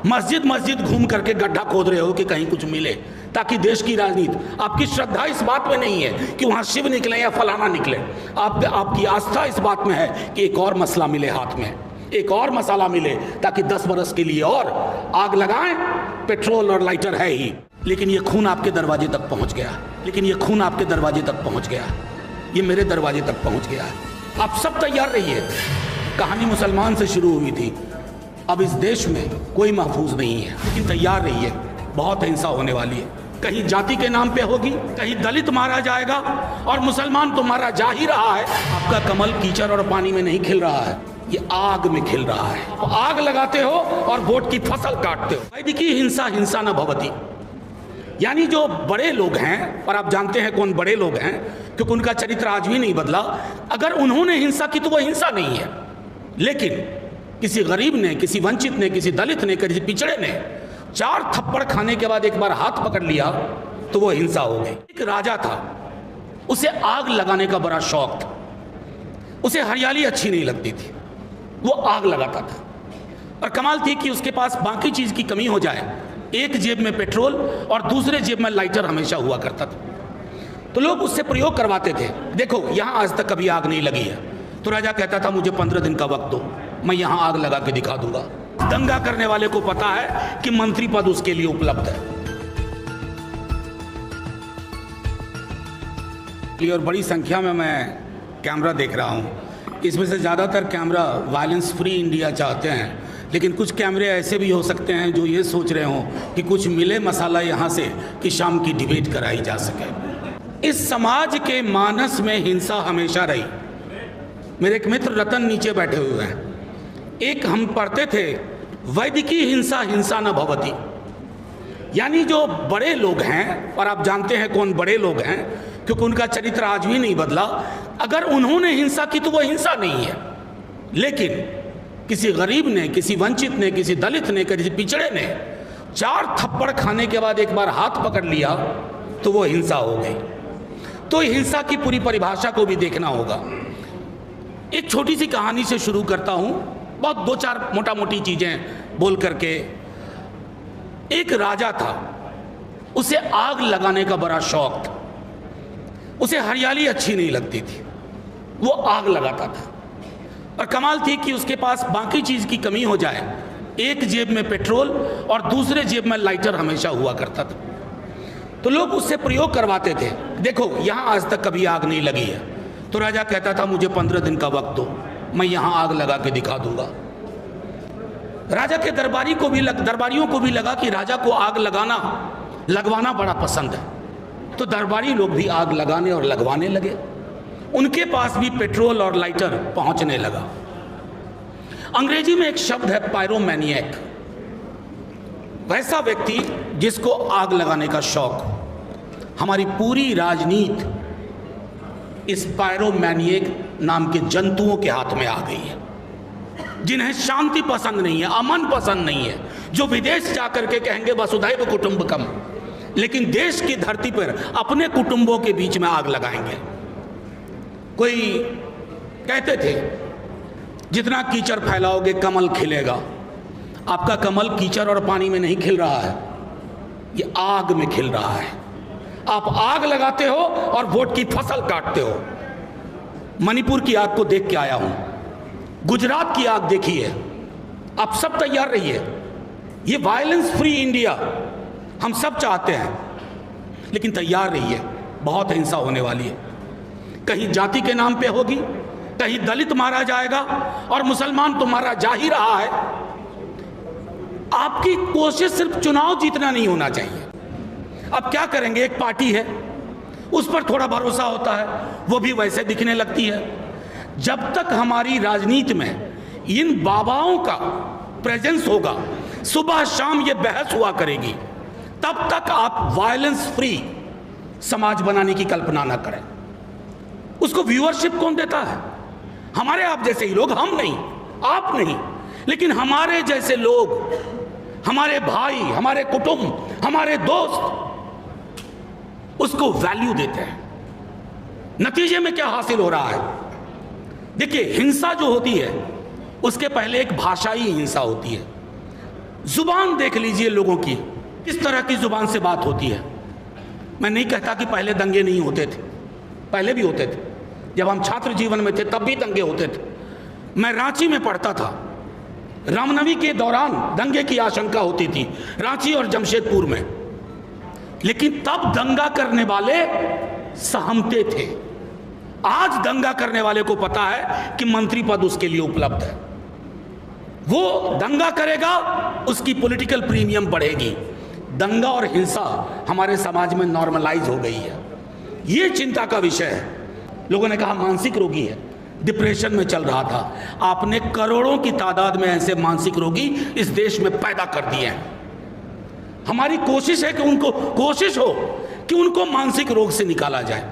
मस्जिद मस्जिद घूम करके गड्ढा खोद रहे हो कि कहीं कुछ मिले, ताकि देश की राजनीति, आपकी श्रद्धा इस बात में नहीं है कि वहाँ शिव निकले या फलाना निकले, आपकी आस्था इस बात में है कि एक और मसला मिले हाथ में, एक और मसाला मिले, ताकि 10 बरस के लिए और आग लगाएं। पेट्रोल और लाइटर है ही, लेकिन ये खून आपके दरवाजे तक पहुँच गया, लेकिन ये खून आपके दरवाजे तक पहुँच गया, ये मेरे दरवाजे तक पहुँच गया। आप सब तैयार रहिए। कहानी मुसलमान से शुरू हुई थी, अब इस देश में कोई महफूज नहीं है, लेकिन तैयार रहिए, बहुत हिंसा होने वाली है। कहीं जाति के नाम पे होगी, कहीं दलित मारा जाएगा, और मुसलमान तो मारा जा ही रहा है। आपका कमल कीचड़ और पानी में नहीं खिल रहा है, ये आग में खिल रहा है। आग लगाते हो और वोट की फसल काटते हो। वैदिकी हिंसा हिंसा न भवति, यानी जो बड़े लोग हैं, और आप जानते हैं कौन बड़े लोग हैं, क्योंकि उनका चरित्र आज भी नहीं बदला। अगर उन्होंने हिंसा की तो वह हिंसा नहीं है, लेकिन किसी गरीब ने, किसी वंचित ने, किसी दलित ने, किसी पिछड़े ने 4 थप्पड़ खाने के बाद एक बार हाथ पकड़ लिया तो वो हिंसा हो गई। एक राजा था, उसे आग लगाने का बड़ा शौक था। उसे हरियाली अच्छी नहीं लगती थी, वो आग लगाता था। और कमाल थी कि उसके पास बाकी चीज की कमी हो जाए, एक जेब में पेट्रोल और दूसरे जेब में लाइटर हमेशा हुआ करता था। तो लोग उससे प्रयोग करवाते थे, देखो यहां आज तक कभी आग नहीं लगी है। तो राजा कहता था मुझे 15 दिन का वक्त दो, मैं यहां आग लगा के दिखा दूंगा। दंगा करने वाले को पता है कि मंत्री पद उसके लिए उपलब्ध है। और बड़ी संख्या में मैं कैमरा देख रहा हूं, इसमें से ज़्यादातर कैमरा वायलेंस फ्री इंडिया चाहते हैं, लेकिन कुछ कैमरे ऐसे भी हो सकते हैं जो ये सोच रहे हों कि कुछ मिले मसाला यहाँ से कि शाम की डिबेट कराई जा सके। इस समाज के मानस में हिंसा हमेशा रही। मेरे एक मित्र रतन नीचे बैठे हुए हैं, एक हम पढ़ते थे वैदिकी हिंसा हिंसा न भवति, यानी जो बड़े लोग हैं, और आप जानते हैं कौन बड़े लोग हैं, क्योंकि उनका चरित्र आज भी नहीं बदला। अगर उन्होंने हिंसा की तो वह हिंसा नहीं है, लेकिन किसी गरीब ने, किसी वंचित ने, किसी दलित ने, किसी पिछड़े ने 4 थप्पड़ खाने के बाद एक बार हाथ पकड़ लिया तो वो हिंसा हो गई। तो हिंसा की पूरी परिभाषा को भी देखना होगा। एक छोटी सी कहानी से शुरू करता हूं, बहुत 2-4 मोटा मोटी चीजें बोल करके। एक राजा था, उसे आग लगाने का बड़ा शौक था। उसे हरियाली अच्छी नहीं लगती थी, वो आग लगाता था। और कमाल थी कि उसके पास बाकी चीज की कमी हो जाए, एक जेब में पेट्रोल और दूसरे जेब में लाइटर हमेशा हुआ करता था। तो लोग उससे प्रयोग करवाते थे, देखो यहां आज तक कभी आग नहीं लगी है। तो राजा कहता था मुझे 15 दिन का वक्त दो, मैं यहां आग लगा के दिखा दूंगा। राजा के दरबारियों को भी लगा कि राजा को आग लगवाना बड़ा पसंद है। तो दरबारी लोग भी आग लगाने और लगवाने लगे। उनके पास भी पेट्रोल और लाइटर पहुंचने लगा। अंग्रेजी में एक शब्द है पायरोमैनिएक, वैसा व्यक्ति जिसको आग लगाने का शौक। हमारी पूरी राजनीति इस पायरोमैनिएक नाम के जंतुओं के हाथ में आ गई है, जिन्हें शांति पसंद नहीं है, अमन पसंद नहीं है, जो विदेश जाकर के कहेंगे वसुधैव कुटुंबकम, लेकिन देश की धरती पर अपने कुटुंबों के बीच में आग लगाएंगे। कोई कहते थे जितना कीचड़ फैलाओगे कमल खिलेगा। आपका कमल कीचड़ और पानी में नहीं खिल रहा है, ये आग में खिल रहा है। आप आग लगाते हो और वोट की फसल काटते हो। मणिपुर की आग को देख के आया हूं, गुजरात की आग देखी है। आप सब तैयार रहिए, ये वायलेंस फ्री इंडिया हम सब चाहते हैं, लेकिन तैयार रहिए, बहुत हिंसा होने वाली है। कहीं जाति के नाम पे होगी, कहीं दलित मारा जाएगा, और मुसलमान तो मारा जा ही रहा है। आपकी कोशिश सिर्फ चुनाव जीतना नहीं होना चाहिए। अब क्या करेंगे, एक पार्टी है, उस पर थोड़ा भरोसा होता है, वो भी वैसे दिखने लगती है। जब तक हमारी राजनीति में इन बाबाओं का प्रेजेंस होगा, सुबह शाम ये बहस हुआ करेगी, तब तक आप वायलेंस फ्री समाज बनाने की कल्पना ना करें। उसको व्यूअरशिप कौन देता है? हमारे आप जैसे ही लोग, हम नहीं, आप नहीं, लेकिन हमारे जैसे लोग, हमारे भाई, हमारे कुटुंब, हमारे दोस्त उसको वैल्यू देते हैं। नतीजे में क्या हासिल हो रहा है? देखिए, हिंसा जो होती है उसके पहले एक भाषाई हिंसा होती है। जुबान देख लीजिए लोगों की, किस तरह की जुबान से बात होती है। मैं नहीं कहता कि पहले दंगे नहीं होते थे, पहले भी होते थे। जब हम छात्र जीवन में थे तब भी दंगे होते थे। मैं रांची में पढ़ता था, रामनवमी के दौरान दंगे की आशंका होती थी रांची और जमशेदपुर में, लेकिन तब दंगा करने वाले सहमते थे। आज दंगा करने वाले को पता है कि मंत्री पद उसके लिए उपलब्ध है, वो दंगा करेगा, उसकी पॉलिटिकल प्रीमियम बढ़ेगी। दंगा और हिंसा हमारे समाज में नॉर्मलाइज हो गई है, ये चिंता का विषय है। लोगों ने कहा मानसिक रोगी है, डिप्रेशन में चल रहा था। आपने करोड़ों की तादाद में ऐसे मानसिक रोगी इस देश में पैदा कर दिए हैं। हमारी कोशिश है कि उनको मानसिक रोग से निकाला जाए,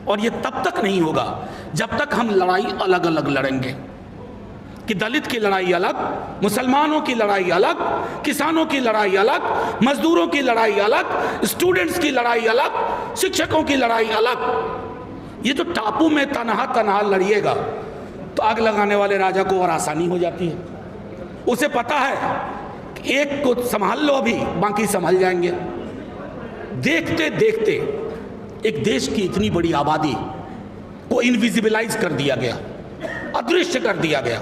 और ये तब तक नहीं होगा जब तक हम लड़ाई अलग अलग लड़ेंगे, कि दलित की लड़ाई अलग, मुसलमानों की लड़ाई अलग, किसानों की लड़ाई अलग, मजदूरों की लड़ाई अलग, स्टूडेंट्स की लड़ाई अलग, शिक्षकों की लड़ाई अलग। ये तो टापू में तनहा लड़िएगा तो आग लगाने वाले राजा को और आसानी हो जाती है। उसे पता है कि एक को संभाल लो अभी, बाकी संभल जाएंगे। देखते देखते एक देश की इतनी बड़ी आबादी को इनविजिबलाइज कर दिया गया, अदृश्य कर दिया गया।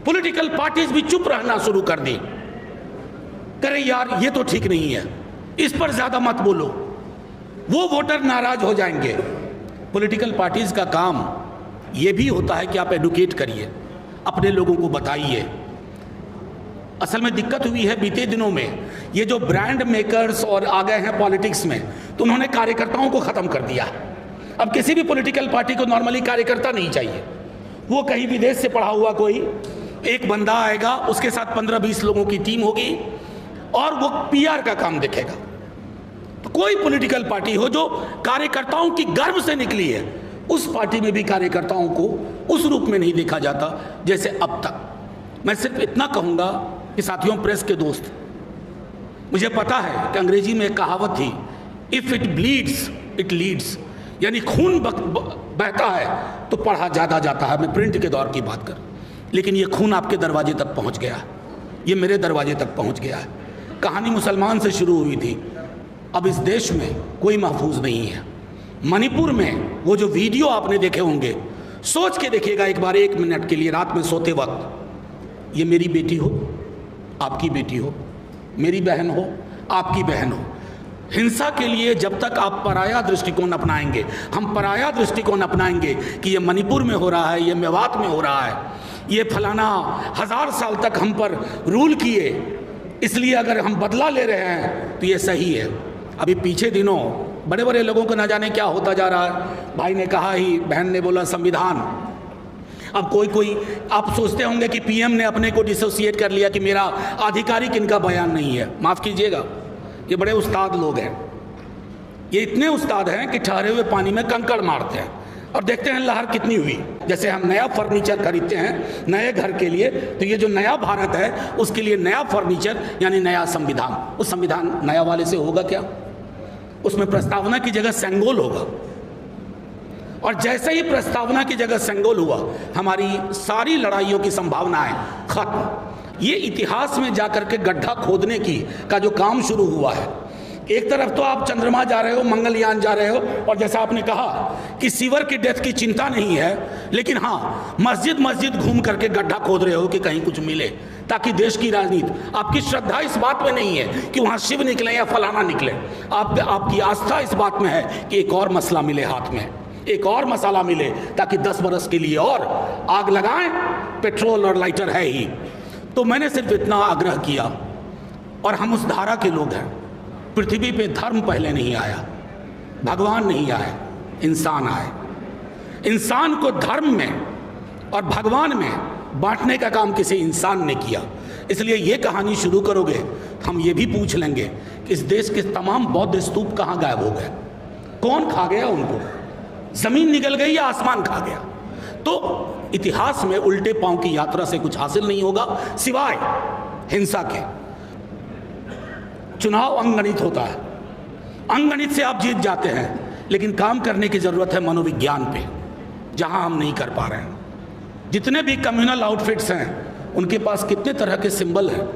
पॉलिटिकल पार्टीज भी चुप रहना शुरू कर दी, करे यार ये तो ठीक नहीं है, इस पर ज्यादा मत बोलो, वो वोटर नाराज हो जाएंगे। पॉलिटिकल पार्टीज का काम ये भी होता है कि आप एडुकेट करिए, अपने लोगों को बताइए। असल में दिक्कत हुई है बीते दिनों में, ये जो ब्रांड मेकर्स और आ गए हैं पॉलिटिक्स में, तो उन्होंने कार्यकर्ताओं को ख़त्म कर दिया। अब किसी भी पॉलिटिकल पार्टी को नॉर्मली कार्यकर्ता नहीं चाहिए। वो कहीं विदेश से पढ़ा हुआ कोई एक बंदा आएगा, उसके साथ 15-20 लोगों की टीम होगी और वो पीआर का काम देखेगा। तो कोई पॉलिटिकल पार्टी हो जो कार्यकर्ताओं की गर्भ से निकली है, उस पार्टी में भी कार्यकर्ताओं को उस रूप में नहीं देखा जाता जैसे अब तक। मैं सिर्फ इतना कहूँगा कि साथियों, प्रेस के दोस्त, मुझे पता है कि अंग्रेजी में एक कहावत थी, if it bleeds it leads, यानी खून बहता है तो पढ़ा ज़्यादा जाता है। मैं प्रिंट के दौर की बात कर, लेकिन ये खून आपके दरवाजे तक पहुंच गया, ये मेरे दरवाजे तक पहुंच गया है। कहानी मुसलमान से शुरू हुई थी, अब इस देश में कोई महफूज नहीं है। मणिपुर में वो जो वीडियो आपने देखे होंगे, सोच के देखिएगा एक बार, 1 मिनट के लिए रात में सोते वक्त, ये मेरी बेटी हो, आपकी बेटी हो, मेरी बहन हो, आपकी बहन हो। हिंसा के लिए जब तक आप पराया दृष्टिकोण अपनाएंगे, हम पराया दृष्टिकोण अपनाएंगे कि ये मणिपुर में हो रहा है, ये मेवात में हो रहा है, ये फलाना 1000 साल तक हम पर रूल किए, इसलिए अगर हम बदला ले रहे हैं तो ये सही है। अभी पीछे दिनों बड़े बड़े लोगों को न जाने क्या होता जा रहा है। भाई ने कहा ही, बहन ने बोला संविधान। अब कोई आप सोचते होंगे कि पीएम ने अपने को डिसोसिएट कर लिया कि मेरा आधिकारिक इनका बयान नहीं है। माफ़ कीजिएगा, ये बड़े उस्ताद लोग हैं, ये इतने उस्ताद हैं कि ठहरे हुए पानी में कंकड़ मारते हैं और देखते हैं लहर कितनी हुई। जैसे हम नया फर्नीचर खरीदते हैं नए घर के लिए, तो ये जो नया भारत है उसके लिए नया फर्नीचर यानी नया संविधान। उस संविधान नया वाले से होगा क्या? उसमें प्रस्तावना की जगह सेंगोल होगा, और जैसे ही प्रस्तावना की जगह सेंगोल हुआ, हमारी सारी लड़ाइयों की संभावनाएं खत्म। ये इतिहास में जाकर के गड्ढा खोदने का जो काम शुरू हुआ है, एक तरफ तो आप चंद्रमा जा रहे हो, मंगलयान जा रहे हो, और जैसा आपने कहा कि सीवर की डेथ की चिंता नहीं है, लेकिन हाँ मस्जिद घूम करके गड्ढा खोद रहे हो कि कहीं कुछ मिले, ताकि देश की राजनीति, आपकी श्रद्धा इस बात में नहीं है कि वहाँ शिव निकले या फलाना निकले, आपकी आस्था इस बात में है कि एक और मसला मिले हाथ में, एक और मसाला मिले, ताकि 10 बरस के लिए और आग लगाएं। पेट्रोल और लाइटर है ही। तो मैंने सिर्फ इतना आग्रह किया, और हम उस धारा के लोग हैं। पृथ्वी पे धर्म पहले नहीं आया, भगवान नहीं आए, इंसान आए। इंसान को धर्म में और भगवान में बांटने का काम किसी इंसान ने किया। इसलिए ये कहानी शुरू करोगे, हम ये भी पूछ लेंगे कि इस देश के तमाम बौद्ध स्तूप कहाँ गायब हो गए, कौन खा गया उनको, जमीन निकल गई या आसमान खा गया। तो इतिहास में उल्टे पांव की यात्रा से कुछ हासिल नहीं होगा सिवाय हिंसा के। चुनाव अंगणित होता है, अंगणित से आप जीत जाते हैं, लेकिन काम करने की जरूरत है मनोविज्ञान पे, जहां हम नहीं कर पा रहे हैं। जितने भी कम्युनल आउटफिट्स हैं, उनके पास कितने तरह के सिंबल हैं,